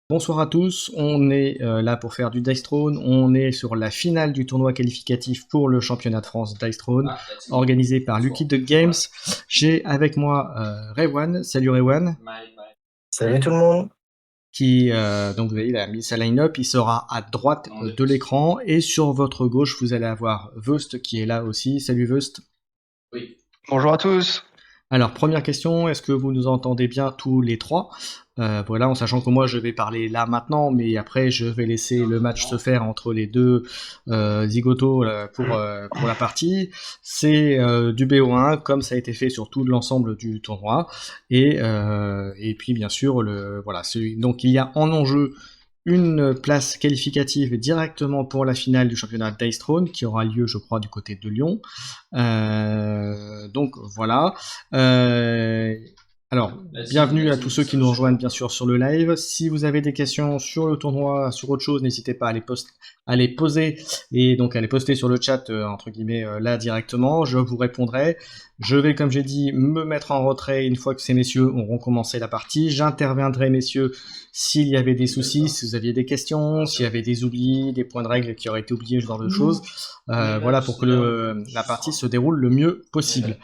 Bonsoir à tous, on est là pour faire du Dice Throne, on est sur la finale du tournoi qualificatif pour le championnat de France Dice Throne, organisé par Lucky Duck Games. J'ai avec moi Rewan, salut Rewan, Salut tout le monde. qui, donc vous voyez, il a mis sa line-up, il sera à droite de l'écran, et sur votre gauche, vous allez avoir Vust qui est là aussi, salut Vust. Bonjour à tous. Alors, première question, est-ce que vous nous entendez bien tous les trois? Voilà, en sachant que moi je vais parler là maintenant, mais après je vais laisser le match se faire entre les deux zigotos pour la partie. C'est du BO1 comme ça a été fait sur tout l'ensemble du tournoi. Et puis bien sûr, voilà, donc il y a en enjeu une place qualificative directement pour la finale du championnat d'Ice Throne qui aura lieu, je crois, du côté de Lyon. Donc voilà. Euh, alors, bienvenue à tous ceux qui nous rejoignent bien sûr sur le live. Si vous avez des questions sur le tournoi, sur autre chose, n'hésitez pas à les poser et donc à les poster sur le chat, entre guillemets, là directement. Je vous répondrai. Je vais, comme j'ai dit, me mettre en retrait une fois que ces messieurs auront commencé la partie. J'interviendrai, messieurs, s'il y avait des soucis, si vous aviez des questions, s'il y avait des oublis, des points de règle qui auraient été oubliés, ce genre de choses. Voilà, pour que la partie se déroule le mieux possible.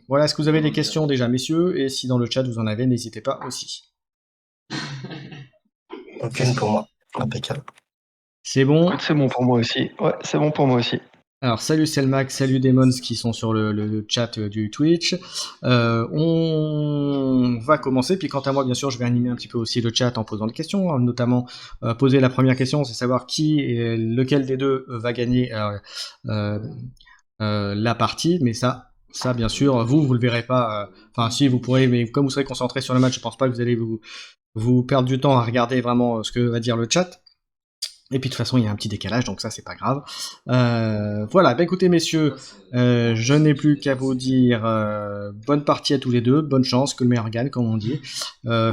Voilà, est-ce que vous avez des questions déjà, messieurs? Et si dans le chat vous en avez, n'hésitez pas aussi. Aucune pour moi. Impeccable. C'est bon. Écoute, c'est bon pour moi aussi. Ouais, c'est bon pour moi aussi. Alors salut Selmac, salut Demons qui sont sur le chat du Twitch. On va commencer, puis quant à moi bien sûr je vais animer un petit peu aussi le chat en posant des questions, hein, notamment poser la première question, c'est savoir lequel des deux va gagner euh, la partie, mais ça bien sûr vous le verrez pas. Enfin si vous pourrez, mais comme vous serez concentré sur le match, je pense pas que vous allez vous perdre du temps à regarder vraiment ce que va dire le chat. Et puis de toute façon, il y a un petit décalage, donc ça, c'est pas grave. Voilà, bah écoutez, messieurs, je n'ai plus qu'à vous dire bonne partie à tous les deux, bonne chance, que le meilleur gagne, comme on dit.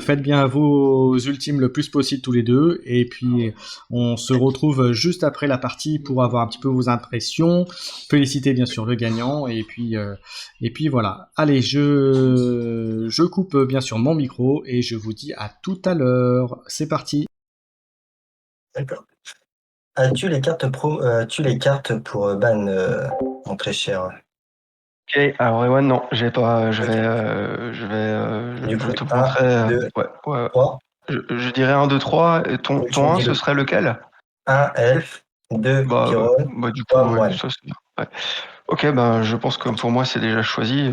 Faites bien vos ultimes le plus possible tous les deux, et puis on se retrouve juste après la partie pour avoir un petit peu vos impressions. Féliciter bien sûr le gagnant, et puis voilà. Allez, je coupe bien sûr mon micro, et je vous dis à tout à l'heure. C'est parti. D'accord. As-tu les cartes as-tu les cartes pour ban, mon très cher? Ok, alors Ewan, non, j'ai pas. Ok. Du Je coup, te un, pointerai. 2, Ouais, ouais. 3. Je dirais 1, 2, 3. Et ton, Oui, tu ton me 1, dis ce le serait lequel? 1 elfe, 2 Bah, Pyrrhon, du 3 coup, ouais, moine. ça c'est. Ouais. Ok, ben je pense que pour moi c'est déjà choisi.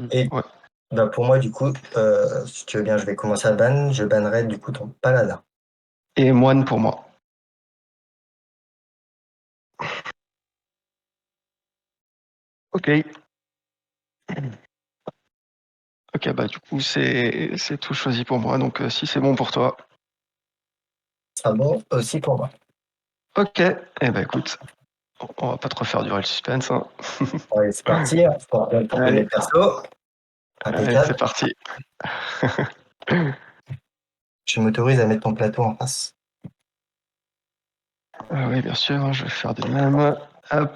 Et Ouais. bah pour moi, du coup, si tu veux bien, je vais commencer à ban. Je bannerai du coup ton paladin. Et moine pour moi. Ok. Ok, bah du coup c'est tout choisi pour moi. Donc si c'est bon pour toi. Ça sera bon aussi pour moi. Ok. Eh ben écoute, on va pas trop faire durer le suspense, hein. Allez, c'est parti. On va bien taper mes Allez, persos. allez, c'est Impeccable. parti. Je m'autorise à mettre ton plateau en face. Oui, bien sûr, hein, je vais faire de même. Hop.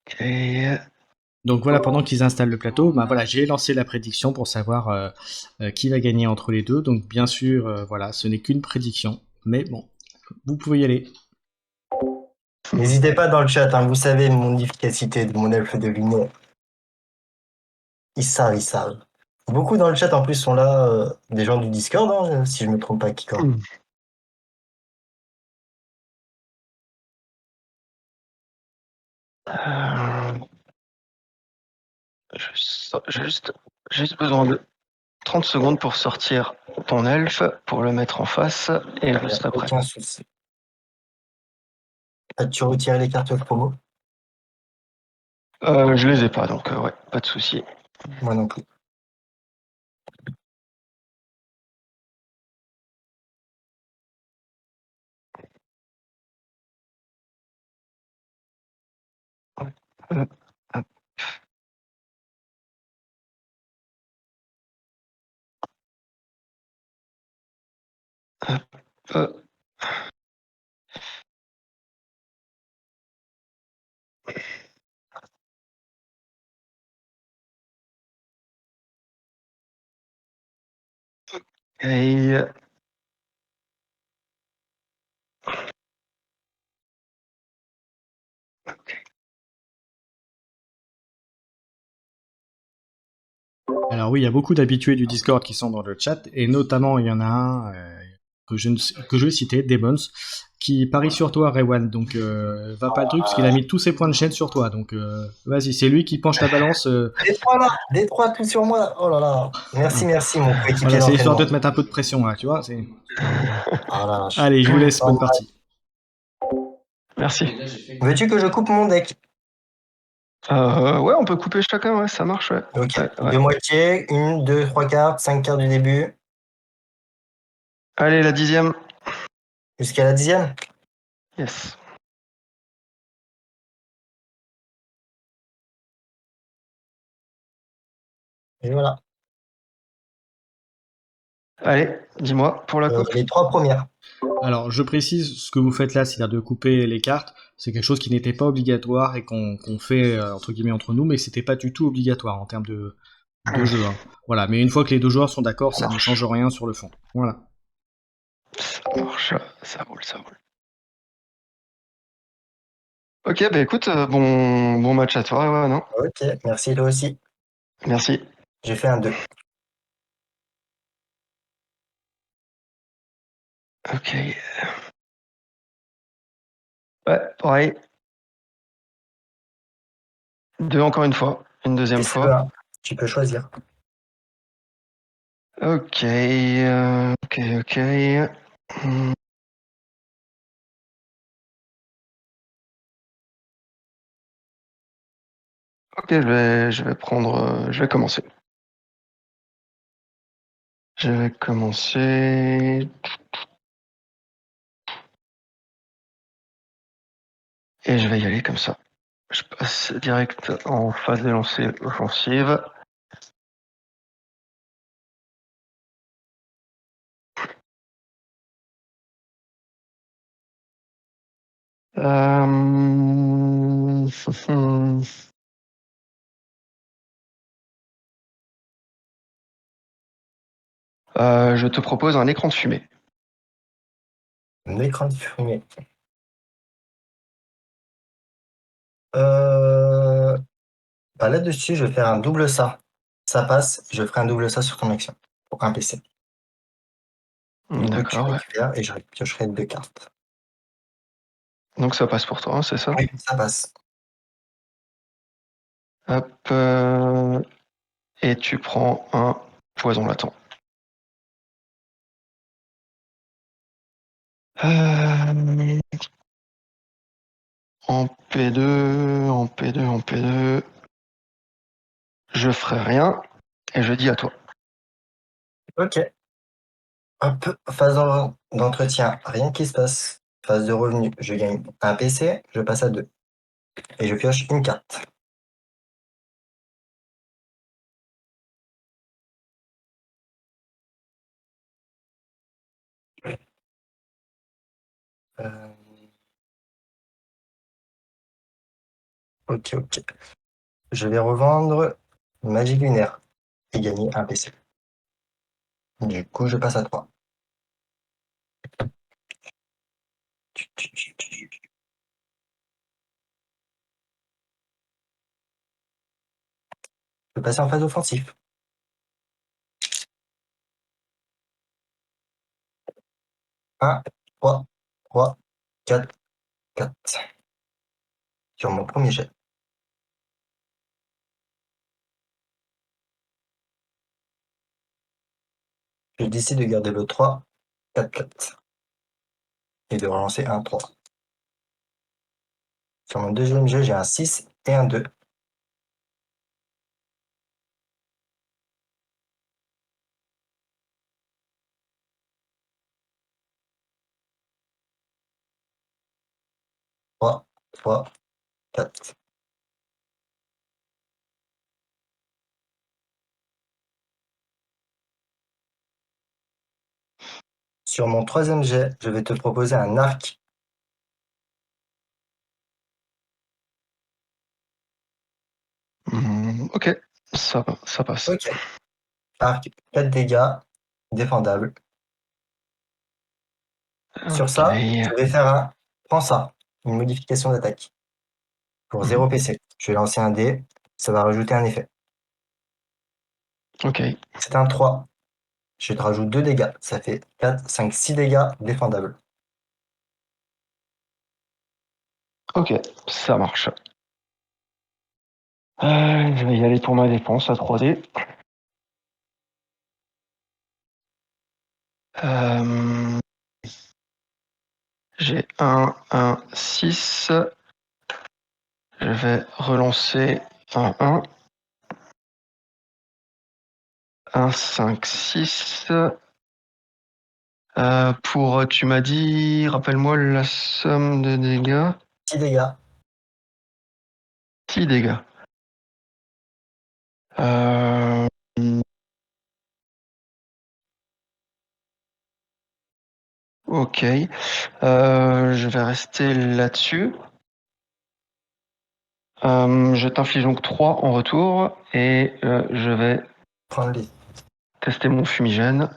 Ok. Donc voilà, pendant qu'ils installent le plateau, ben voilà, j'ai lancé la prédiction pour savoir qui va gagner entre les deux. Donc bien sûr, voilà, ce n'est qu'une prédiction, mais bon, vous pouvez y aller. N'hésitez pas dans le chat, hein, vous savez mon efficacité de mon elfe de lumière. Ils savent, ils savent. Beaucoup dans le chat en plus sont là, des gens du Discord, hein, si je me trompe pas, Kikor. Euh, j'ai juste besoin de 30 secondes pour sortir ton elfe, pour le mettre en face, et Il je n'y a serai prêt. aucun souci. As-tu retiré les cartes promo? Je les ai pas, donc ouais, pas de souci. Moi non plus. Euh, hop, hop. Et Alors oui, il y a beaucoup d'habitués du Discord qui sont dans le chat, et notamment il y en a un que je vais citer, Demons, qui parie sur toi, Rewan. Donc va pas le truc, parce qu'il a mis tous ses points de chaîne sur toi. Donc vas-y, c'est lui qui penche la balance. Détroit là, Détroit tout sur moi. Oh là là. Merci, merci, mon coéquipier Voilà, c'est histoire d'entraînement. de te mettre un peu de pression là, tu vois. Ah là, Allez, je vous laisse, bonne partie. merci. Veux-tu que je coupe mon deck? Ouais, on peut couper chacun, ouais, ça marche, ouais. Ok. Ouais. Deux moitiés, une, deux, trois cartes, 5 cartes du début. Allez, la 10e. Jusqu'à la 10e. Yes. Et voilà. Allez, dis-moi, pour la coupe. Les 3 premières. Alors, je précise, ce que vous faites là, c'est-à-dire de couper les cartes, c'est quelque chose qui n'était pas obligatoire et qu'on fait, entre guillemets, entre nous, mais c'était pas du tout obligatoire en termes de jeu. Hein. Voilà, mais une fois que les deux joueurs sont d'accord, ça ne change rien sur le fond. Voilà. Ça marche, ça roule, ça roule. Ok, bah écoute, bon match à toi, ouais, non? Ok, merci toi aussi. Merci. J'ai fait un 2. Ok. Ouais, pareil. 2 encore une fois. Une deuxième Et c'est fois. là. Tu peux choisir. Ok, ok. Hmm. Ok, je vais prendre, je vais commencer. Je vais commencer. Et je vais y aller comme ça. Je passe direct en phase de lancer offensive. Je te propose un écran de fumée. Un écran de fumée. Bah là-dessus, je vais faire un double ça. Ça passe, je ferai un double ça sur ton action. Pour un PC. Du coup, tu D'accord, ouais. récupères et je piocherai 2 cartes. Donc ça passe pour toi, hein, c'est ça? Oui, ça passe. Hop, et tu prends un poison latent. Euh, en P2, en P2, en P2. Je ferai rien et je dis à toi. Ok. Hop, phase d'entretien, rien qui se passe. Phase de revenu, je gagne un PC, je passe à 2. Et je pioche une carte. Euh, ok. Je vais revendre Magie Lunaire et gagner un PC. Du coup, je passe à 3. Je vais passer en phase offensive. 1, 3, 3, 4, 4. Sur mon premier jet. Je décide de garder le 3, 4, 4. Et de relancer un 3. Sur mon deuxième jet, j'ai un 6 et un 2. Trois, 3, 4. Sur mon troisième jet, je vais te proposer un arc. Ok, ça passe. Ok. Arc, 4 dégâts, défendable. Sur Ok. ça, je vais faire un. Prends ça, une modification d'attaque. Pour 0 PC. Je vais lancer un dé, ça va rajouter un effet. Ok. C'est un 3. Je te rajoute 2 dégâts. Ça fait 4, 5, 6 dégâts défendables. Ok, ça marche. Je vais y aller pour ma défense à 3D. J'ai 1, 6. Je vais relancer un 1, 5, 6. Tu m'as dit, rappelle-moi la somme de dégâts. 6 dégâts. 6 dégâts. Ok. Je vais rester là-dessus. Je t'inflige donc 3 en retour et je vais Prendre les. tester mon fumigène.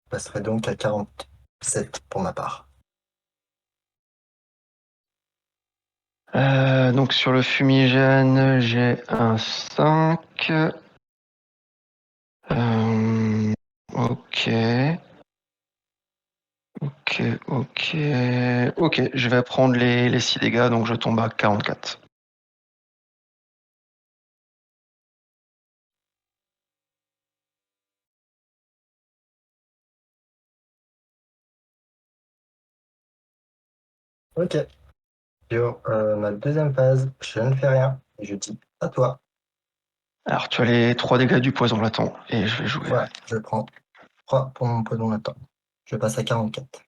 Je passerai donc à 47 pour ma part. Donc sur le fumigène, j'ai un 5. Ok. Ok, je vais prendre les 6 dégâts, donc je tombe à 44. Ok. Sur ma deuxième phase, je ne fais rien. Et je dis à toi. Alors tu as les 3 dégâts du poison latent et je vais jouer. Ouais, je prends 3 pour mon poison latent. Je passe à 44.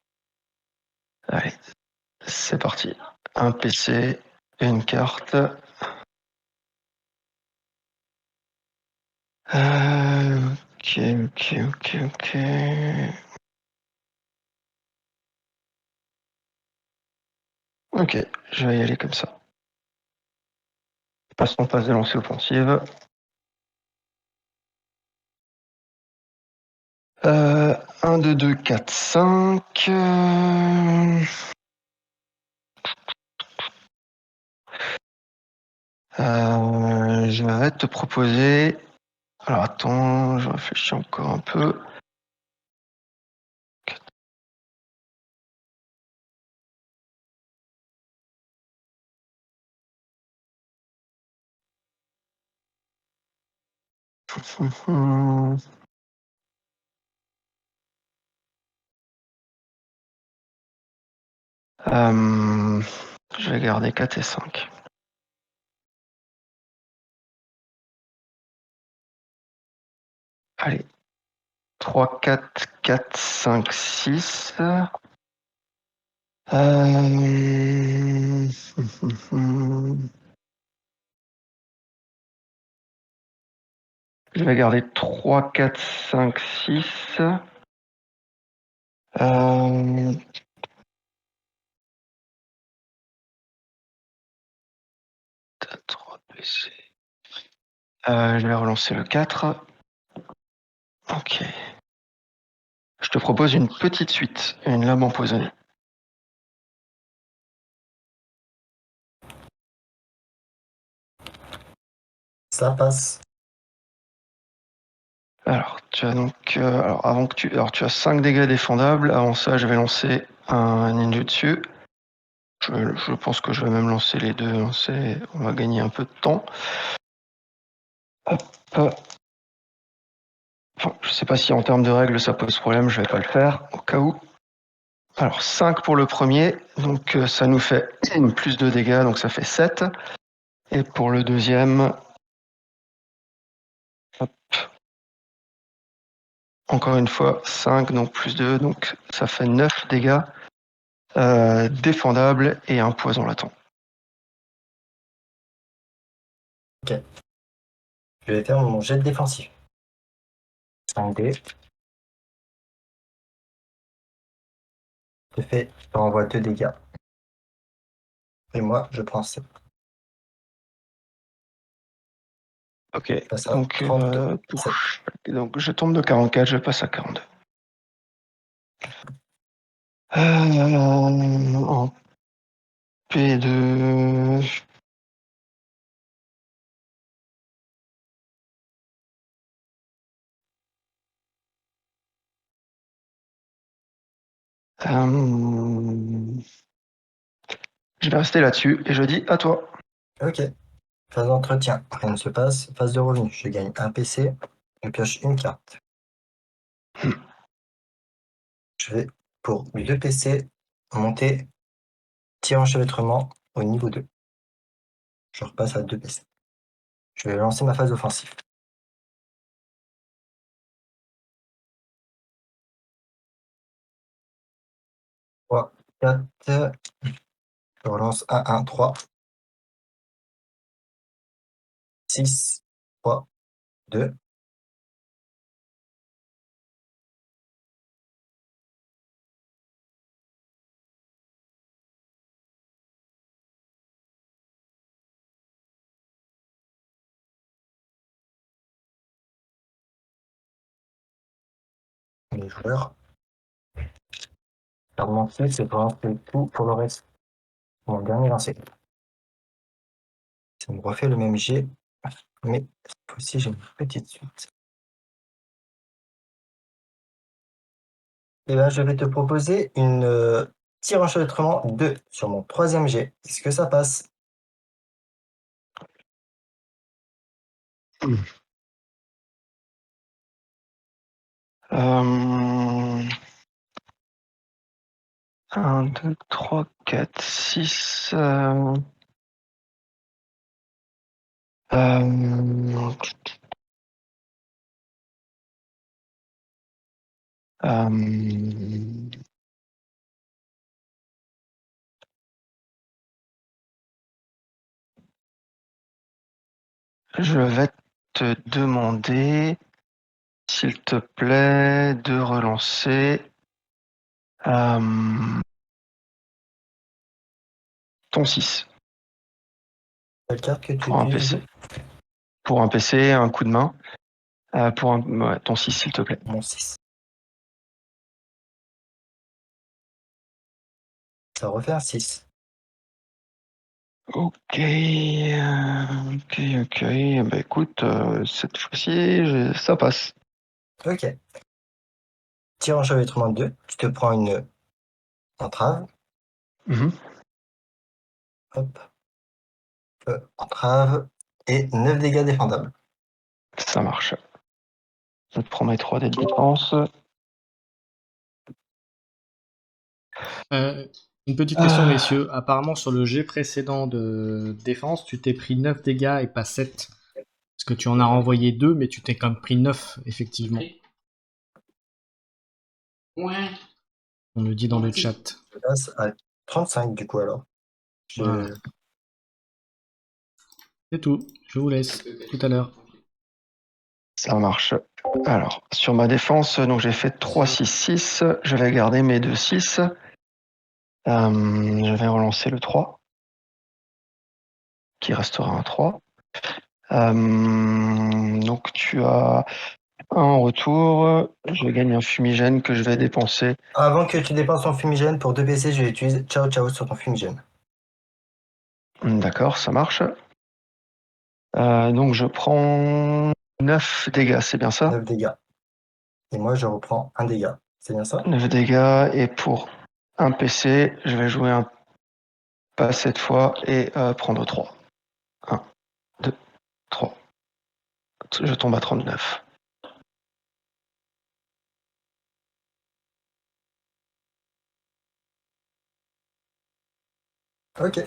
Allez, c'est parti. Un PC, une carte. Ok. Ok, je vais y aller comme ça. Passe en phase de lancer offensive. 1, 2, 2, 4, 5. Je vais te proposer. Alors attends, je réfléchis encore un peu. Je vais garder 4 et 5. Allez. 3, 4, 4, 5, 6. Je vais garder 3, 4, 5, 6. 3 PC. Je vais relancer le 4. Ok. Je te propose une petite suite, une lame empoisonnée. Ça passe. Alors, tu as donc. Tu as 5 dégâts défendables. Avant ça, je vais lancer un ninjutsu. Je pense que je vais même lancer les deux. On va gagner un peu de temps. Hop. Enfin, je sais pas si en termes de règles ça pose problème, je vais pas le faire, au cas où. Alors 5 pour le premier, donc ça nous fait plus de dégâts, donc ça fait 7. Et pour le deuxième, hop, encore une fois 5, donc plus 2, donc ça fait 9 dégâts défendables et un poison latent. Ok. Je vais faire mon jet défensif. 5 dés. Je renvoie 2 dégâts. Et moi, je prends 7. Ok, passe à donc, 37. donc je tombe de 44, je passe à 42. En P2. Je vais rester là-dessus et je dis à toi. Ok. Phase d'entretien, rien ne se passe. Phase de revenu, je gagne un PC, je pioche une carte. Je vais, pour 2 PC, monter tir enchevêtrement au niveau 2. Je repasse à 2 PC. Je vais lancer ma phase offensive. 3, 4. Je relance 1, 1, 3. 6, 3, 2. Les joueurs. Alors mon fil, c'est pour lancer tout pour le reste. Mon dernier lancé. Ça me refait le même jet, mais cette fois-ci, j'ai une petite suite. Et là, je vais te proposer une tir enchevêtrement 2 sur mon 3e jet. Est-ce que ça passe? Euh, 1, 2, 3, 4, 6. Je vais te demander, s'il te plaît, de relancer ton 6 Quelle carte que tu pour un utilises? PC. Pour un PC, un coup de main. Ouais, ton 6, s'il te plaît. Mon 6. Ça refait un 6. Ok, ok. Bah écoute, cette fois-ci, ça passe. Ok. Tir enchevêtrement 2. Tu te prends une entrave. Mhm. Hop. Entrave. Et 9 dégâts défendables. Ça marche. Je te prends mes 3 dés de défense. Une petite question, messieurs. Apparemment, sur le jet précédent de défense, tu t'es pris 9 dégâts et pas 7. Parce que tu en as renvoyé 2, mais tu t'es quand même pris 9, effectivement. Ouais. On le dit dans le chat. Je passe à 35 du coup alors. Voilà. C'est tout. Je vous laisse. Tout à l'heure. Ça marche. Alors, sur ma défense, donc j'ai fait 3, 6, 6. Je vais garder mes 2, 6. Je vais relancer le 3, qui restera un 3. Donc tu as un en retour. Je gagne un fumigène que je vais dépenser. Avant que tu dépenses ton fumigène, pour 2 PC, je vais utiliser Ciao Ciao sur ton fumigène. D'accord, ça marche. Donc je prends 9 dégâts, c'est bien ça? 9 dégâts. Et moi, je reprends un dégât. C'est bien ça? 9 dégâts, et pour un PC, je vais jouer un pas cette fois et prendre 3. 1, 2, 3. Je tombe à 39. Ok.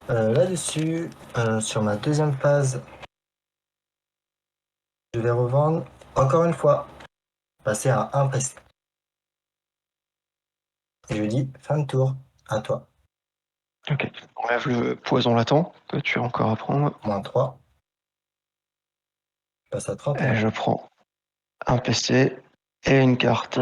Là-dessus, sur ma 2e phase, je vais revendre encore une fois, passer à un PC. Et je dis fin de tour, à toi. Ok. On enlève le poison latent que tu as encore à prendre. Moins 3. Je passe à Et 31. je prends un PC et une carte.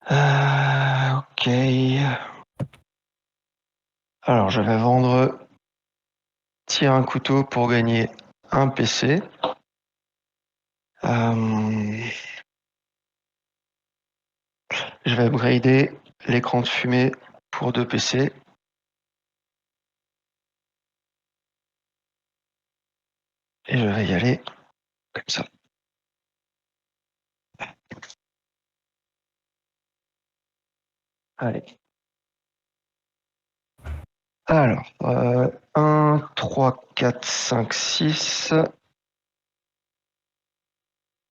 Ok. Alors, je vais vendre tirer un couteau pour gagner un PC. Je vais upgrader l'écran de fumée pour 2 PC. Et je vais y aller comme ça. Allez. Alors, 1, 3, 4, 5, 6.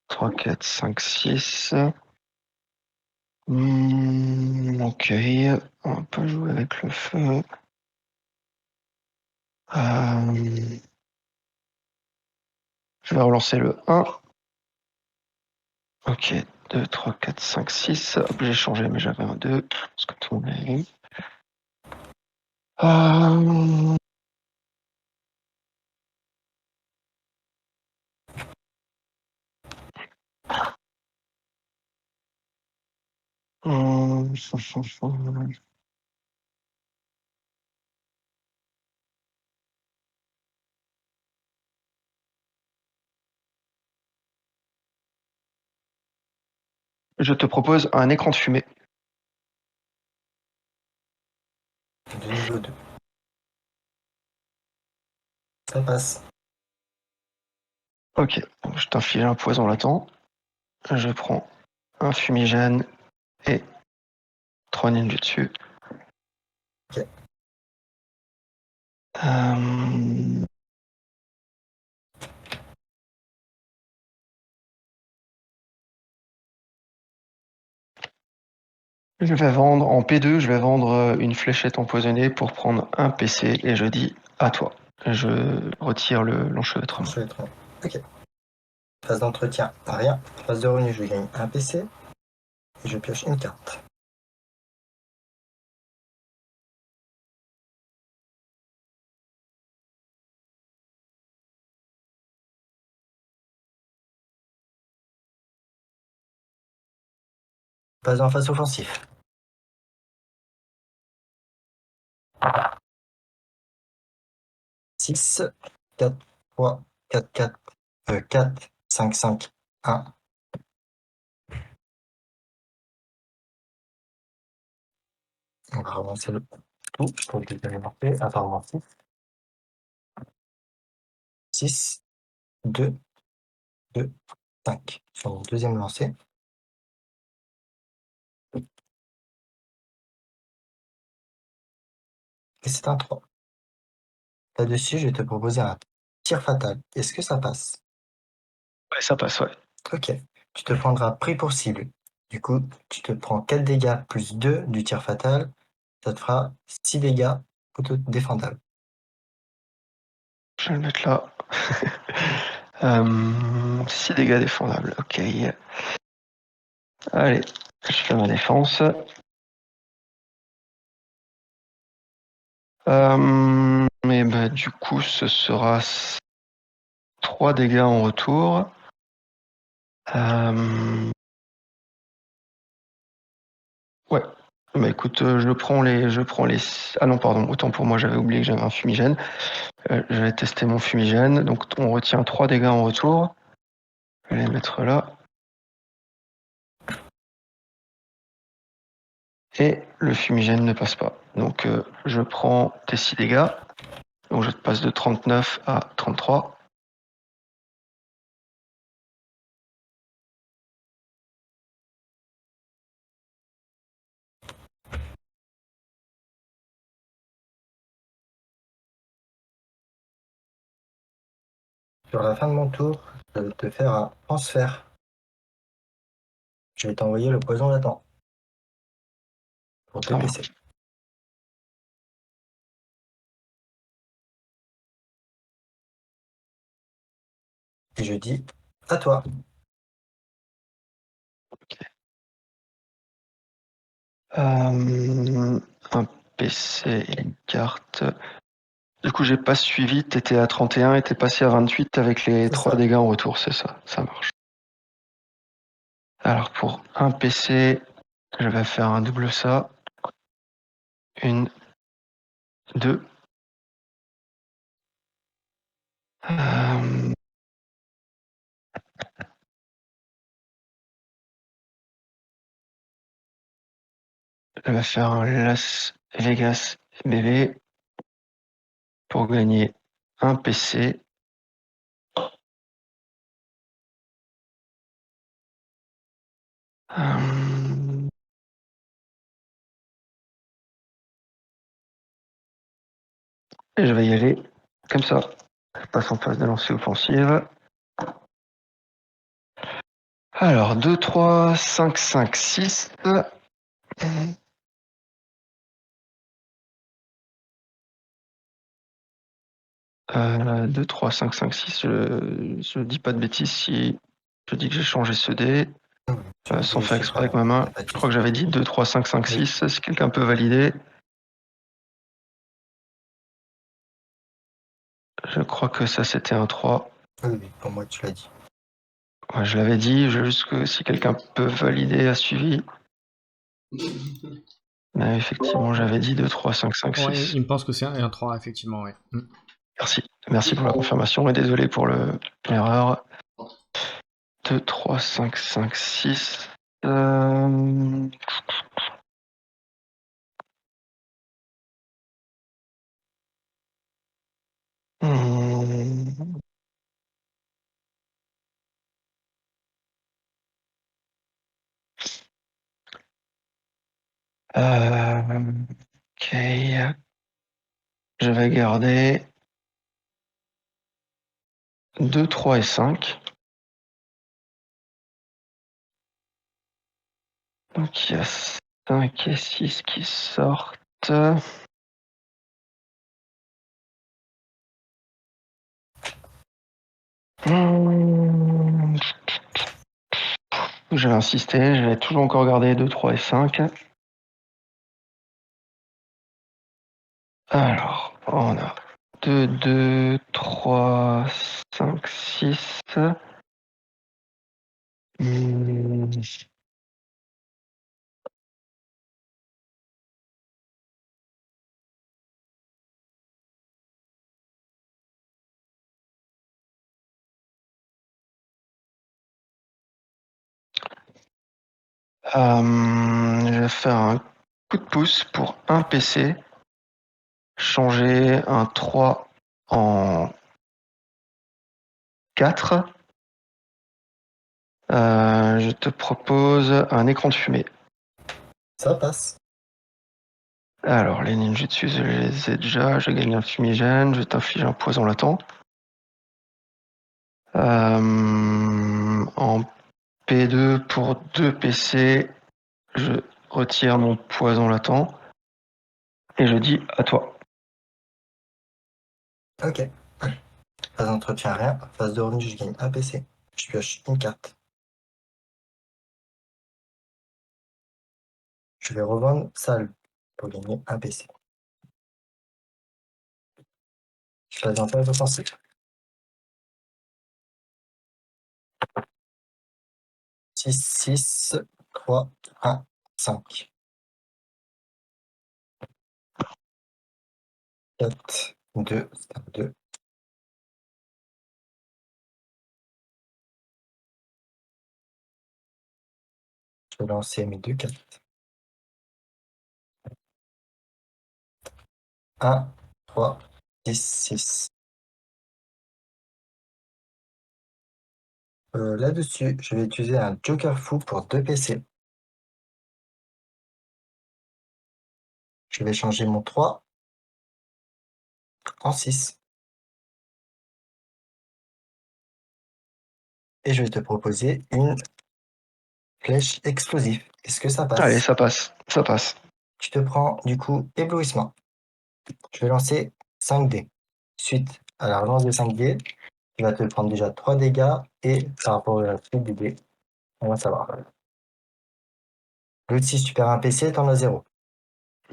3, 4, 5, 6. Ok, on va pas jouer avec le feu. Je vais relancer le 1. Ok, 2, 3, 4, 5, 6. Hop, j'ai changé, mais j'avais un 2. Parce que tout le monde l'a eu. Je te propose un écran de fumée. De niveau 2. Ça passe. Ok, donc je t'inflige un poison latent. Je prends un fumigène et 3 ninjutsu. Ok. Je vais vendre en P2, je vais vendre une fléchette empoisonnée pour prendre un PC et je dis à toi. Je retire l'enchevêtrement. Enchevêtrement. Ok. Phase d'entretien, rien. Phase de revenu, je gagne un PC. Et je pioche une carte. Phase en face offensif. Six, 4, 3, 4, 4, 4, 5, 5, 1. On va relancer le tout pour le deuxième morté. Apparemment 6. 6, 2, 2, 5. Sur mon deuxième lancé. Et c'est un 3. Là-dessus, je vais te proposer un tir fatal. Est-ce que ça passe? Ouais, ça passe, ouais. Ok. Tu te prendras pris pour cible. Du coup, tu te prends 4 dégâts plus 2 du tir fatal. Ça te fera 6 dégâts auto-défendables. Je vais le mettre là. 6 dégâts défendables, ok. Allez, je fais ma défense. Et bah, du coup, ce sera 3 dégâts en retour. Ouais. Bah écoute, je prends les. Ah non, pardon, autant pour moi, j'avais oublié que j'avais un fumigène. Je vais tester mon fumigène. Donc on retient 3 dégâts en retour. Je vais les mettre là. Et le fumigène ne passe pas. Donc je prends tes 6 dégâts. Donc je te passe de 39 à 33. Sur la fin de mon tour, je vais te faire un transfert. Je vais t'envoyer le poison latent pour tes Ça PC. Et je dis à toi. Un PC et une carte. Du coup, j'ai pas suivi. T'étais à 31 et t'es passé à 28 avec les 3 ça. dégâts en retour, c'est ça. Ça marche. Alors pour un PC, Je vais faire un double ça. 1, 2. Je vais faire un Las Vegas BB pour gagner un PC. Et je vais y aller comme ça. Je passe en phase de lancer offensive. Alors, 2, 3, 5, 5, 6. 2, 3, 5, 5, 6. Je dis pas de bêtises si je dis que j'ai changé ce dé. Sans faire exprès avec ma main. Je crois que j'avais dit 2, 3, 5, 5, 6. Si quelqu'un peut valider. Je crois que ça c'était un 3. Oui, pour moi, tu l'as dit. Ouais, je l'avais dit, juste que si quelqu'un peut valider, a suivi. Mais effectivement, j'avais dit 2, 3, 5, 5, 6. Ouais, il me pense que c'est un 3, effectivement, ouais. Merci. Merci pour la confirmation et désolé pour l'erreur. 2, 3, 5, 5, 6. Ok. Je vais garder 2, 3 et 5. Donc il y a 5 et 6 qui sortent. Je vais insister, je vais toujours encore garder 2, 3 et 5. Alors, on a 2, 2, 3, 5, 6. Je vais faire un coup de pouce pour un PC. Changer un 3 en 4. Je te propose un écran de fumée. Ça passe. Alors, les ninjutsu, je les ai déjà. Je gagne un fumigène. Je t'inflige un poison latent. En P2 pour 2 PC, je retire mon poison latent. Et je dis à toi. Ok. Pas d'entretien, rien. Phase de revenu, je gagne un PC. Je pioche une carte. Je vais revendre salle pour gagner un PC. Je passe en phase offensive. 6, 6, 3, 1, 5. 4, 2, 2. Je vais lancer mes 2 cartes. 1, 3, 10, 6. Là-dessus, je vais utiliser un Joker fou pour 2 PC. Je vais changer mon 3 en 6. Et je vais te proposer une flèche explosive. Est-ce que ça Allez, passe? ça passe. Ça passe. Tu te prends du coup éblouissement. Je vais lancer 5 dés. Suite à la relance de 5 dés, tu vas te prendre déjà 3 dégâts et par rapport à la suite du dé, on va savoir. L'autre, si tu perds un PC, t'en as 0.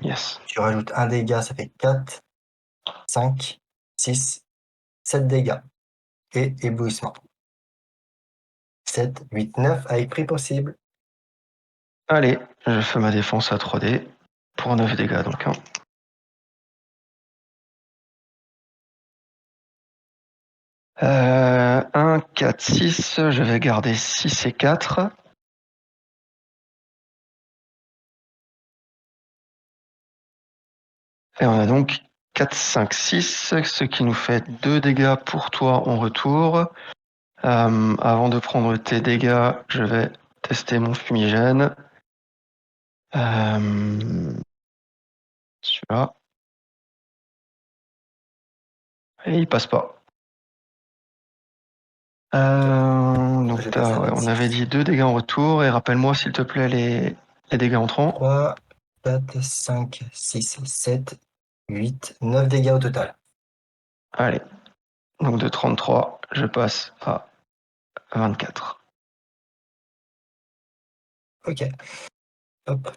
Yes. Tu rajoutes un dégât, ça fait 4, 5, 6, 7 dégâts. Et éblouissement. 7, 8, 9 avec prix possible. Allez, je fais ma défense à 3D pour 9 dégâts donc. 1, 4, 6, je vais garder 6 et 4. Et on a donc 4, 5, 6, ce qui nous fait 2 dégâts pour toi en retour. Avant de prendre tes dégâts, je vais tester mon fumigène. Celui-là. Et il passe pas. Donc J'ai passé à ouais, on 26. avait dit 2 dégâts en retour. Et rappelle-moi s'il te plaît les dégâts entrants. 3, 4, 5, 6, 7, 8, 9 dégâts au total. Allez. Donc de 33, je passe à 24. Ok. Hop.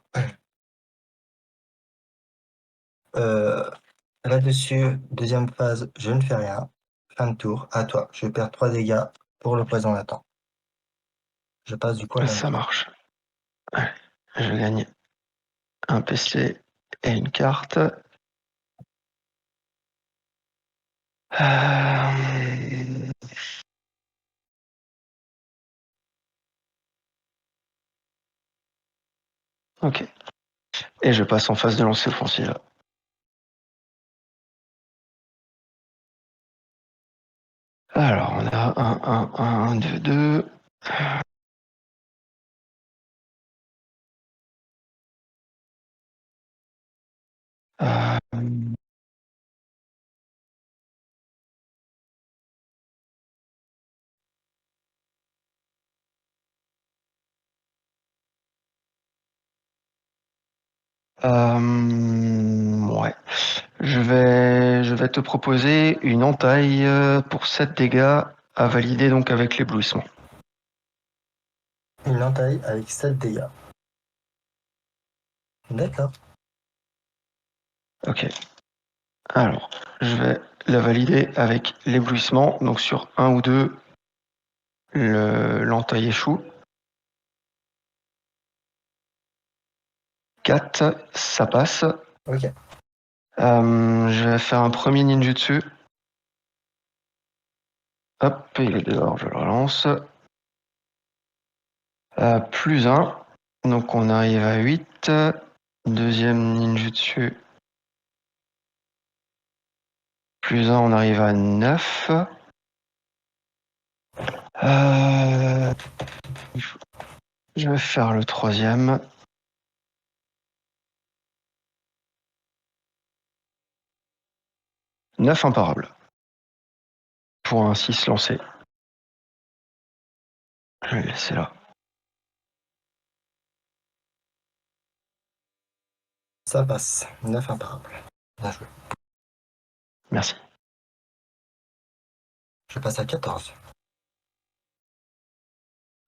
Là-dessus, deuxième phase, je ne fais rien. Fin de tour, à toi. Je perds 3 dégâts pour le poison latent. Je passe du coup à Ça 23. marche. Allez. Je gagne un PC et une carte. Ok. Et je passe en phase de lancer offensive. Alors, on a 1, 2, 2. Ouais. Je vais te proposer une entaille pour 7 dégâts à valider donc avec l'éblouissement. Une entaille avec 7 dégâts. D'accord. Ok. Alors, je vais la valider avec l'éblouissement. Donc sur 1 ou 2, l'entaille échoue. 4, ça passe. Ok. Je vais faire un premier ninjutsu. Hop, il est dehors, je le relance. Plus 1. Donc on arrive à 8. Deuxième ninjutsu. Plus 1, on arrive à 9. Je vais faire le troisième. 9 imparables. Pour un 6 lancé. Je vais le laisser là. Ça passe. 9 imparables. Bien joué. Merci. Je passe à 14.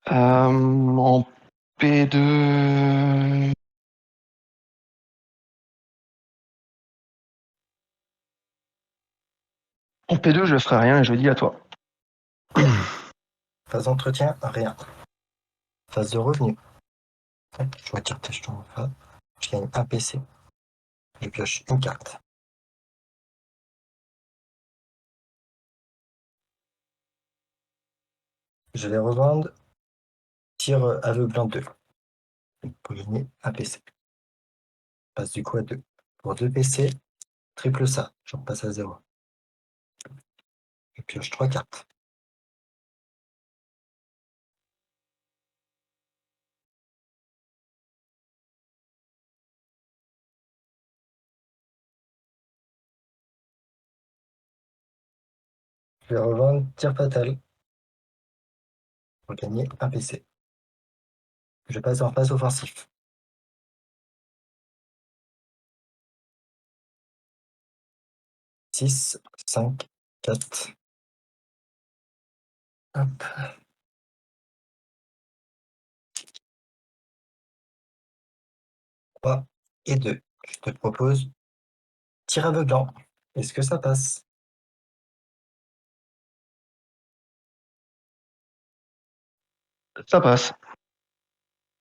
En P2. En P2, je ferai rien et je dis à toi. Phase d'entretien, rien. Phase de revenu. Hop, je retire tes jetons. Hop. Je gagne un PC. Je pioche une carte. Je les revendre. Tir aveuglant 2. Pour gagner un PC. Je passe du coup à 2. Pour 2 PC, triple ça. Je repasse à 0. Je pioche 3 cartes. Je vais revendre tir fatal. Pour gagner un PC. Je passe en phase offensif. 6, 5, 4. Hop. 3 et 2. Je te propose tir aveuglant. Est-ce que ça passe? Ça passe.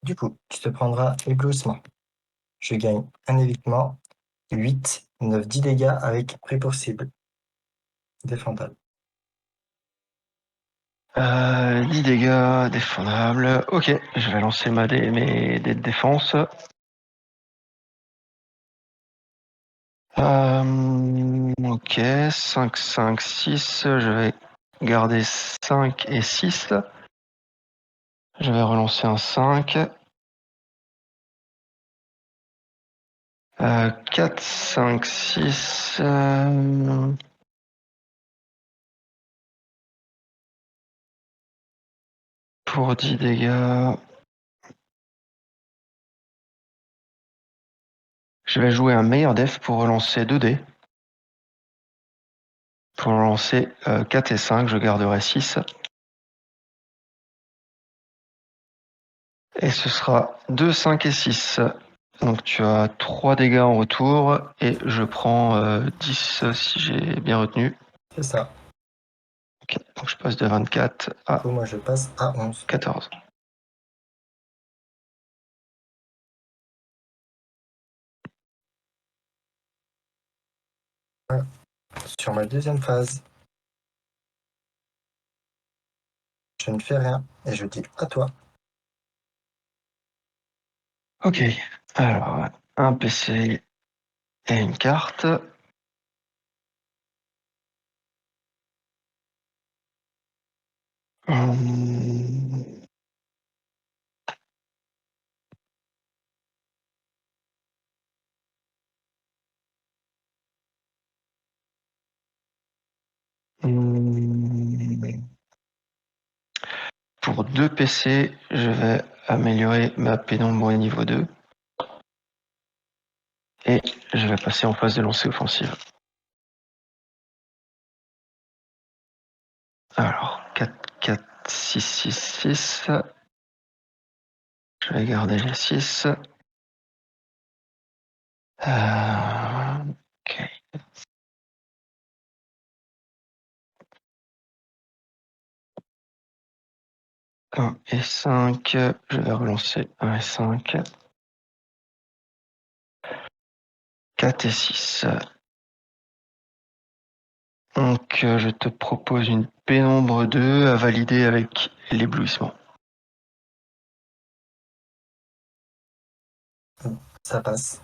Du coup, tu te prendras éblouissement. Je gagne un évitement, 8, 9, 10 dégâts avec prêt pour cible. Défendable. 10 dégâts défendables. Ok, je vais lancer mes dés de défense. Ok, 5, 5, 6. Je vais garder 5 et 6. Je vais relancer un 5. 4, 5, 6. Pour 10 dégâts. Je vais jouer un meilleur def pour relancer 2 dés. Pour relancer 4 et 5, je garderai 6. Et ce sera 2, 5 et 6. Donc tu as 3 dégâts en retour et je prends 10 si j'ai bien retenu. C'est ça. Ok, donc je passe de 24 Du à coup, moi, je passe à 11. 14. Sur ma deuxième phase, je ne fais rien et je dis à toi. Ok, alors un PC et une carte. Hum, hum. Pour 2 PC, je vais améliorer ma pénombre au niveau 2. Et je vais passer en phase de lancer offensive. Alors, 4, 4, 6, 6, 6. Je vais garder les 6. Ok. 1 et 5. Je vais relancer 1 et 5. 4 et 6. Donc, je te propose une pénombre 2 à valider avec l'éblouissement. Ça passe.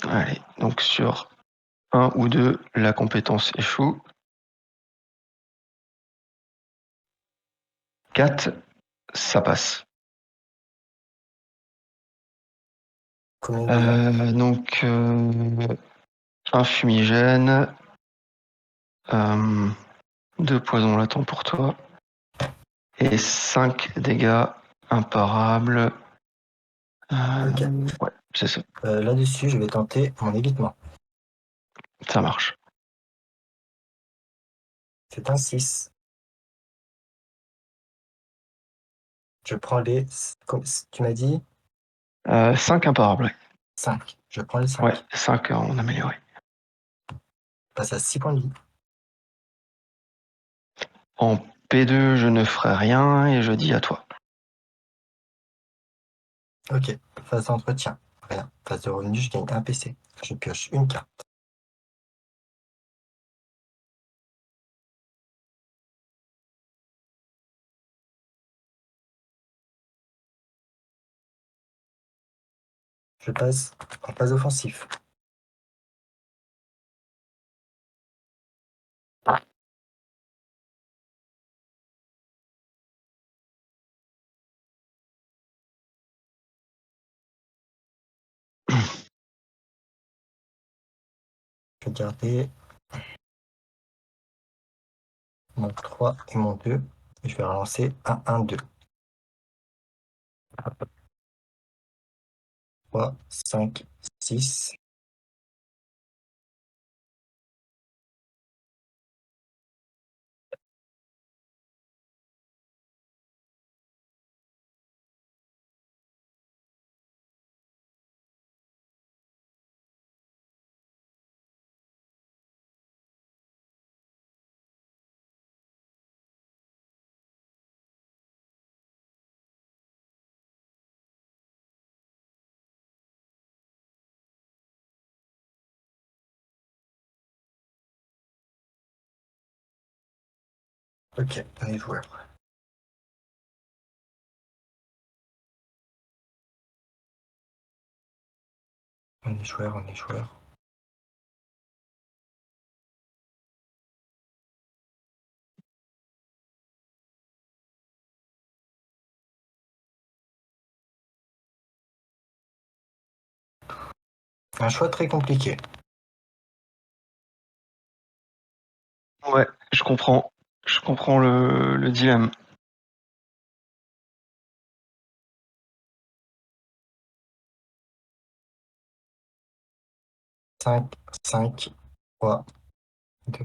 Allez, donc sur 1 ou 2, la compétence échoue. 4, ça passe. Combien de dégâts? Donc, un fumigène, 2 poisons latents pour toi, et 5 dégâts imparables. Ok. Ouais, c'est ça, Là-dessus, je vais tenter mon évitement. ça marche. C'est un 6. Je prends les... Tu m'as dit 5 imparables, ouais. 5. Je prends les 5. Ouais, 5 en amélioré. Je passe à 6 points de vie. En P2, je ne ferai rien et je dis à toi. Ok. Phase d'entretien. Rien. Phase de revenu, je gagne un PC. Je pioche une carte. Je passe en phase offensive. Je vais garder mon 3 et mon 2. Et je vais relancer un 1-2. 3, 5, 6. Ok, on est joueur. On est joueur, on est joueur. Un choix très compliqué. Ouais, je comprends. Je comprends le dilemme. 5, 5, 3, 2.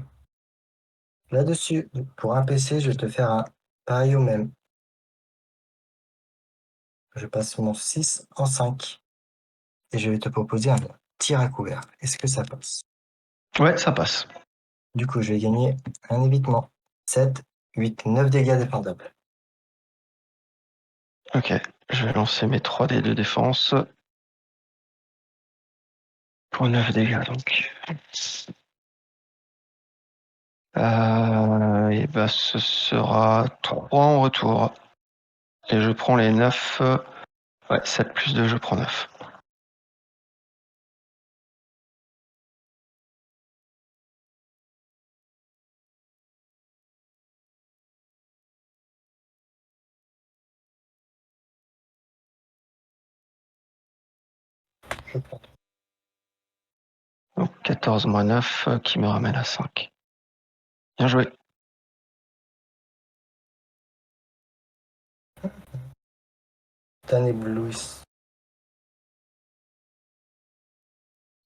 Là-dessus, pour un PC, je vais te faire un pareil au même. Je passe mon 6 en 5. Et je vais te proposer un tir à couvert. Est-ce que ça passe? Ouais, ça passe. Du coup, je vais gagner un évitement. 7, 8, 9 dégâts défendables. Ok, je vais lancer mes 3 dés de défense. Pour 9 dégâts, donc. Et bah, ce sera 3 en retour. Et je prends les 9. Ouais, 7 plus 2, je prends 9. Je prends. Donc 14 moins 9 qui me ramène à 5. Bien joué. T'as un éblouissement.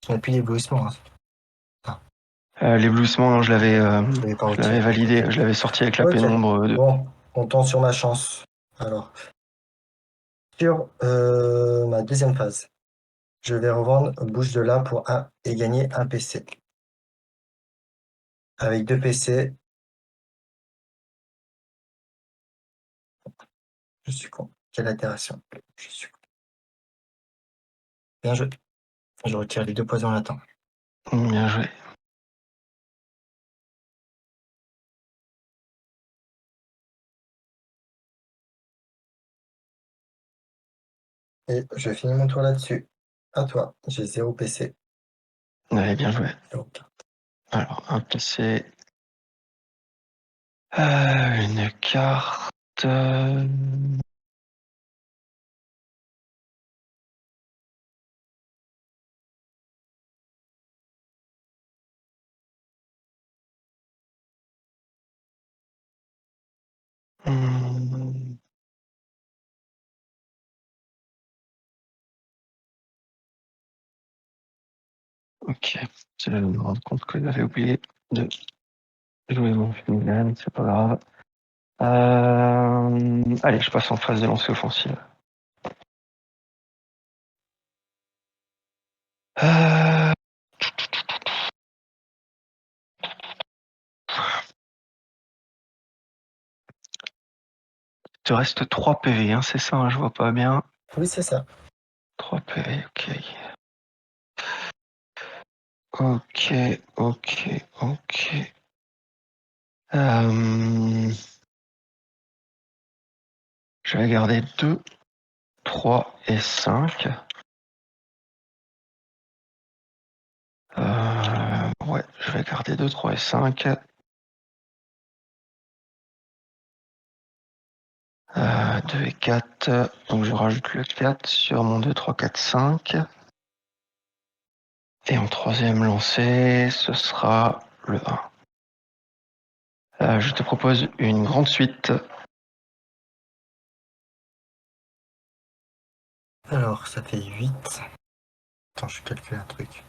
Je n'ai plus l'éblouissement. Hein. L'éblouissement, non, Je l'avais pas je l'avais retiré. validé. Ok. Je l'avais sorti avec la Ok. pénombre de. Bon, on tente sur ma chance. Alors, sur ma deuxième phase, je vais revendre bouche de lin pour 1 et gagner un PC. Avec 2 PC, je suis con. Quelle altération. Je suis con. Bien joué. Je retire les 2 poisons latents. Bien joué. Et je finis mon tour là-dessus. À toi. J'ai 0 PC. Ouais, bien joué. 0 carte. Alors, un PC. Une carte. Hmm, ok. Je vais me rendre compte que j'avais oublié de jouer mon final, c'est pas grave. Allez, je passe en phase de lancer offensive. Euh, Il te reste 3 PV, hein, c'est ça, hein, je vois pas bien. Oui, c'est ça. 3 PV, ok. Ok, ok, ok. Je vais garder 2, 3 et 5. Ouais, je vais garder 2, 3 et 5. 2 et 4. Donc je rajoute le 4 sur mon 2, 3, 4, 5. Et en troisième lancé, ce sera le 1. Je te propose une grande suite. Alors, ça fait 8. Attends, je calcule un truc.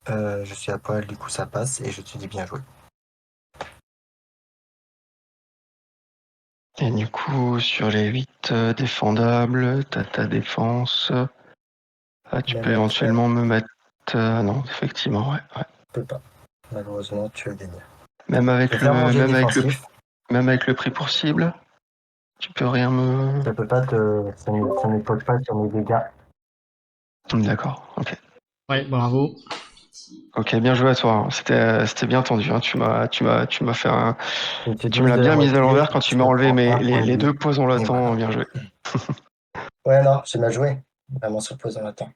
Je suis à poil, du coup ça passe et je te dis bien joué. Et du coup, sur les 8 défendables, t'as ta défense. Tu Même peux avec ça, éventuellement me mettre. Non, effectivement, ouais. je peux pas. Malheureusement, tu as gagné. Même Je vais faire mon jet défensif. même avec le prix pour cible, tu peux rien me. Je peux pas te. Ça ne pose pas sur mes dégâts. D'accord, ok. Ouais, bravo. Ok, bien joué à toi. Hein. C'était bien tendu. Hein. Tu m'as fait un. Tu me l'as de la bien mis à moitié, l'envers quand je tu te m'as enlevé prends un point de les vue. deux poisons Et latents. voilà. Bien joué. Ouais, non, j'ai mal joué. Vraiment sur le posant latin.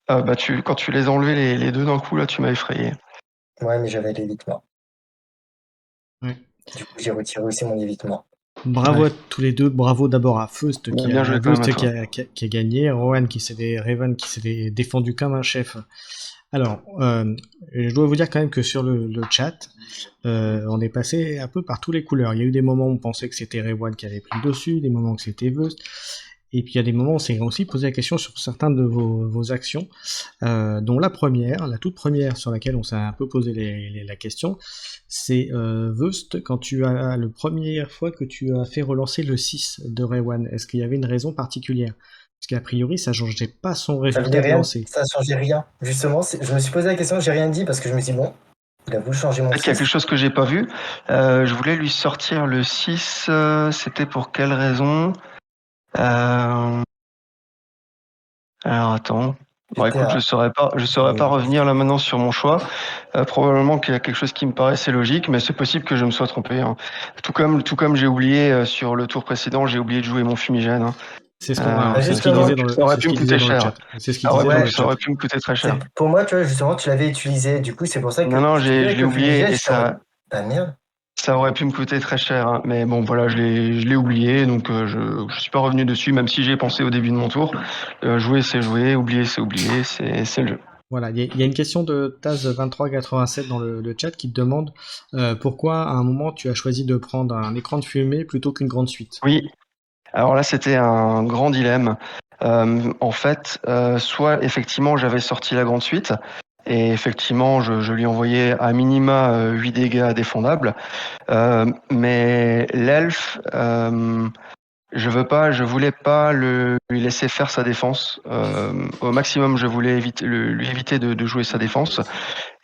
Bah quand tu les as enlevés les deux d'un coup là, tu m'as effrayé. Ouais, mais j'avais l'évitement. Ouais. Du coup, j'ai retiré aussi mon évitement. Bravo Ouais. à tous les deux. Bravo d'abord à Feust Bien joué quand même à toi. qui a gagné, Rowan Raven qui s'est défendu comme un chef. Alors, je dois vous dire quand même que sur le chat, on est passé un peu par tous les couleurs. Il y a eu des moments où on pensait que c'était Rewan qui avait pris le dessus, des moments que c'était Feust, et puis il y a des moments où on s'est aussi posé la question sur certains de vos actions, dont la toute première sur laquelle on s'est un peu posé la question, c'est Vust, quand tu as la première fois que tu as fait relancer le 6 de Rewan, est-ce qu'il y avait une raison particulière? Parce qu'a priori, ça changeait pas son Ça faisait résultat de rien, lancer. ça changeait rien. Justement, je me suis posé la question, j'ai rien dit parce que je me suis dit, bon, il a voulu changer mon Il y a quelque 6. chose que j'ai pas vu. Je voulais lui sortir le 6. C'était pour quelle raison Alors attends. Bon, J'étais écoute, à. je saurais pas revenir là maintenant sur mon choix. Probablement qu'il y a quelque chose qui me paraissait logique, mais c'est possible que je me sois trompé. Hein. Tout comme j'ai oublié sur le tour précédent, j'ai oublié de jouer mon fumigène. Hein. Bah, C'est ce qu'il justement, disait Ça aurait c'est ce pu me qu'il disait coûter dans le cher. chat. C'est ce qu'il disait dans ouais, le Ça chat. aurait pu me coûter très cher. pour moi, tu vois, justement, tu l'avais utilisé. Du coup, c'est pour ça que Non, je t'ai vu je avec l'ai le oublié fumigène, et j'étais en mode, bah merde. ça aurait pu me coûter très cher. Hein. Mais bon, voilà, je l'ai oublié, donc je suis pas revenu dessus, même si j'ai pensé au début de mon tour. Jouer, c'est jouer, oublier, c'est le jeu. Voilà, il y a une question de Taz2387 dans le chat qui te demande pourquoi à un moment tu as choisi de prendre un écran de fumée plutôt qu'une grande suite. Oui, alors là, c'était un grand dilemme. En fait, soit effectivement, j'avais sorti la grande suite, et effectivement, je lui envoyais à minima 8 dégâts défendables. Mais l'elfe, je voulais pas lui laisser faire sa défense. Au maximum, je voulais lui éviter de jouer sa défense.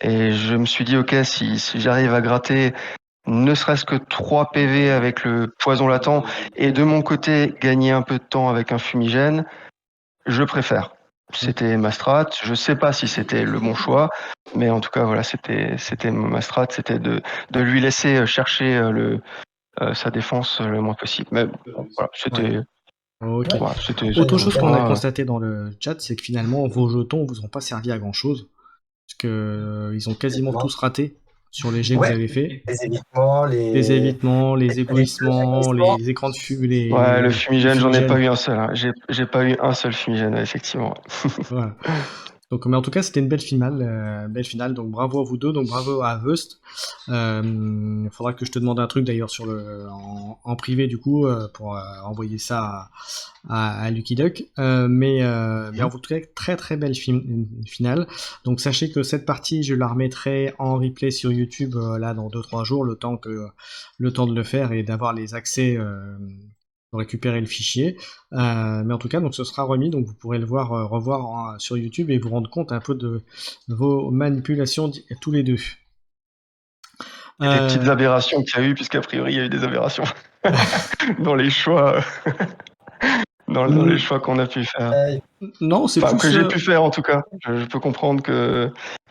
Et je me suis dit, ok, si j'arrive à gratter ne serait-ce que 3 PV avec le poison latent et de mon côté gagner un peu de temps avec un fumigène, je préfère. C'était ma strat. Je sais pas si c'était le bon choix, mais en tout cas voilà, c'était ma strat, c'était de lui laisser chercher sa défense le moins possible. Mais bon, voilà, Ouais. Ok. c'était Autre mon chose qu'on a choix. constaté dans le chat, c'est que finalement vos jetons vous ont pas servi à grand chose, parce que ils ont quasiment tous raté sur les jets que vous Ouais, avez fait. les évitements, Les évitements, les les éblouissements, établissements. les écrans de fumée, Ouais, le les fumigène, j'en ai pas fumigènes. eu un seul. Hein. J'ai pas eu un seul fumigène, effectivement. Voilà. Donc, mais en tout cas, c'était une belle finale. Donc, bravo à vous deux. Donc, bravo à Vust. Faudra que je te demande un truc d'ailleurs en privé du coup pour envoyer ça à Lucky Duck. Mais en tout cas, très très belle finale. Donc, sachez que cette partie, je la remettrai en replay sur YouTube là dans 2-3 jours, le temps de le faire et d'avoir les accès. Pour récupérer le fichier. Mais en tout cas, donc ce sera remis, donc vous pourrez le revoir sur YouTube et vous rendre compte un peu de vos manipulations tous les deux. Et des petites aberrations qu'il y a eu, puisqu'a priori il y a eu des aberrations dans les choix, dans les choix qu'on a pu faire. Non, c'est Enfin, plus. que j'ai pu faire en tout cas. Je peux comprendre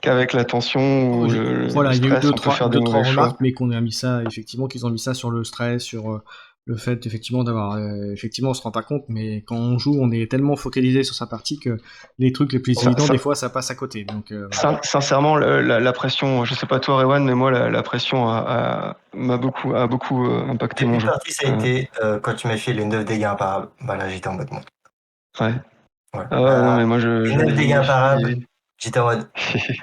qu'avec la tension ou le Voilà, il y a eu stress, on peut faire des deux, trois mauvais choix. remarques, mais qu'on a mis ça, effectivement, qu'ils ont mis ça sur le stress, sur le fait, effectivement, d'avoir, effectivement, on se rend pas compte, mais quand on joue, on est tellement focalisé sur sa partie que les trucs les plus évidents, des fois, ça passe à côté. Donc, voilà. Sincèrement, la pression, je sais pas toi, Rewan, mais moi, la pression m'a beaucoup impacté mon Début de jeu. partie, ça a été quand tu m'as fait les 9 dégâts imparables. Bah là, j'étais en mode bon. Ouais. Ouais. Ah ouais, non, mais moi, Les 9 dégâts je me imparables, suis. j'étais en mode.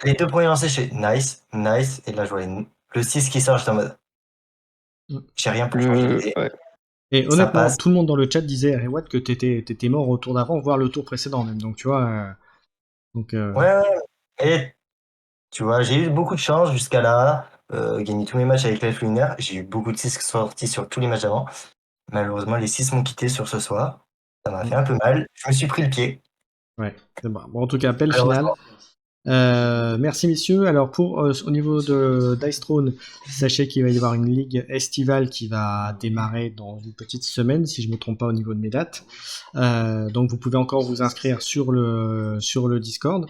Les deux premiers lancés, je fais nice, nice. Et là, je voyais le 6 qui sort, j'étais en mode. J'ai rien pour changer l'idée. Ouais. Et Ça honnêtement, passe. tout le monde dans le chat disait à Rewat que t'étais mort au tour d'avant, voire le tour précédent même. Donc, tu vois, Ouais, ouais. Et tu vois, j'ai eu beaucoup de chance jusqu'à là. Gagné tous mes matchs avec l'elfe lunaire. J'ai eu beaucoup de 6 qui sont sortis sur tous les matchs avant. Malheureusement, les 6 m'ont quitté sur ce soir. Ça m'a fait un peu mal. Je me suis pris le pied. ouais, c'est bon. Bon, en tout cas, belle finale. Malheureusement. Merci messieurs. Alors pour au niveau de Dice Throne, sachez qu'il va y avoir une ligue estivale qui va démarrer dans une petite semaine, si je me trompe pas au niveau de mes dates. Donc vous pouvez encore vous inscrire sur le Discord.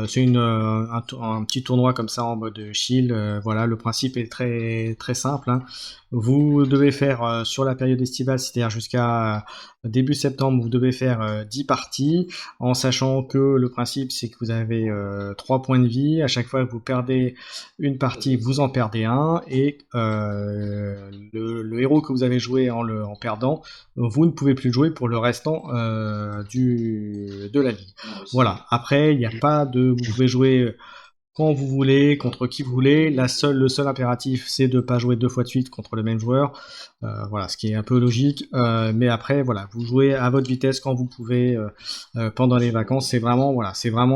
C'est un petit tournoi comme ça en mode shield. Voilà, le principe est très très simple. Hein. Vous devez faire sur la période estivale, c'est-à-dire jusqu'à début septembre, vous devez faire 10 parties, en sachant que le principe c'est que vous avez 3 points de vie. À chaque fois que vous perdez une partie, vous en perdez un, et le héros que vous avez joué en perdant, vous ne pouvez plus le jouer pour le restant de la ligue. Voilà. Après, il n'y a pas de, vous pouvez jouer quand vous voulez, contre qui vous voulez. Le seul impératif, c'est de pas jouer 2 fois de suite contre le même joueur. Voilà, ce qui est un peu logique. Mais après, voilà, vous jouez à votre vitesse quand vous pouvez pendant les vacances. C'est vraiment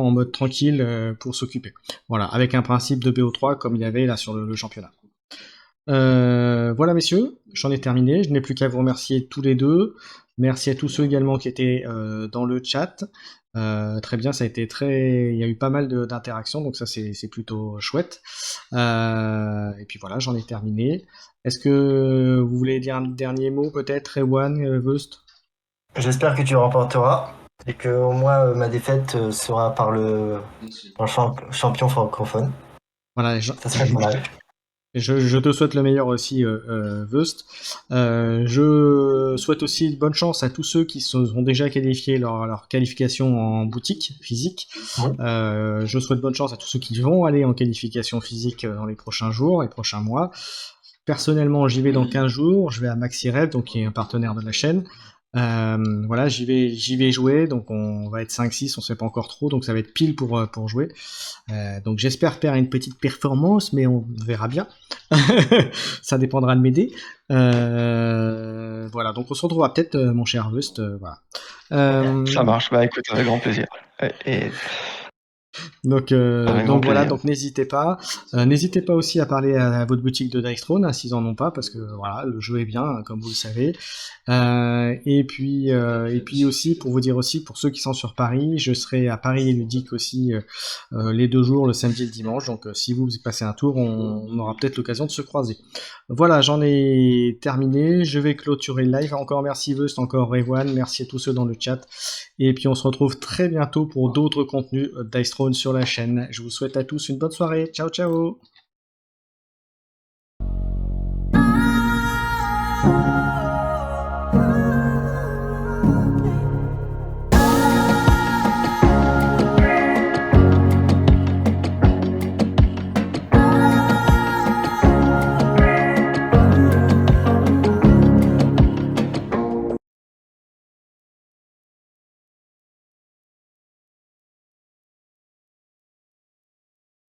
en mode tranquille pour s'occuper. Voilà, avec un principe de BO3 comme il y avait là sur le championnat. Voilà messieurs, j'en ai terminé. Je n'ai plus qu'à vous remercier tous les deux. Merci à tous ceux également qui étaient dans le chat. Très bien, ça a été il y a eu pas mal d'interactions, donc ça c'est plutôt chouette. Et puis voilà, j'en ai terminé. Est-ce que vous voulez dire un dernier mot peut-être, Ewan, Vust? J'espère que tu remporteras et que au moins ma défaite sera par le champion francophone. Voilà, Ça serait pas mal. Je te souhaite le meilleur aussi, Vust. Je souhaite aussi bonne chance à tous ceux qui ont déjà qualifié leur qualification en boutique physique. Oui. Je souhaite bonne chance à tous ceux qui vont aller en qualification physique dans les prochains jours, les prochains mois. Personnellement, j'y vais dans 15 jours. Je vais à MaxiRev, donc qui est un partenaire de la chaîne. Voilà, j'y vais jouer, donc on va être 5-6, on sait pas encore trop, donc ça va être pile pour jouer. Donc j'espère faire une petite performance, mais on verra bien. Ça dépendra de mes dés. Voilà, donc on se retrouvera peut-être, mon cher Vust. Voilà. Ça marche, bah écoute, avec grand plaisir. Et Donc grand voilà, plaisir. donc n'hésitez pas. N'hésitez pas aussi à parler à votre boutique de Dice Throne, s'ils en ont pas, parce que voilà, le jeu est bien, comme vous le savez. Et puis aussi, pour vous dire aussi, pour ceux qui sont sur Paris, je serai à Paris Ludique aussi les 2 jours, le samedi et le dimanche. Donc si vous passez un tour, on aura peut-être l'occasion de se croiser. Voilà, j'en ai terminé. Je vais clôturer le live. Encore merci Vust, encore Ewan, merci à tous ceux dans le chat. Et puis on se retrouve très bientôt pour d'autres contenus Dice Throne sur la chaîne. Je vous souhaite à tous une bonne soirée. Ciao ciao.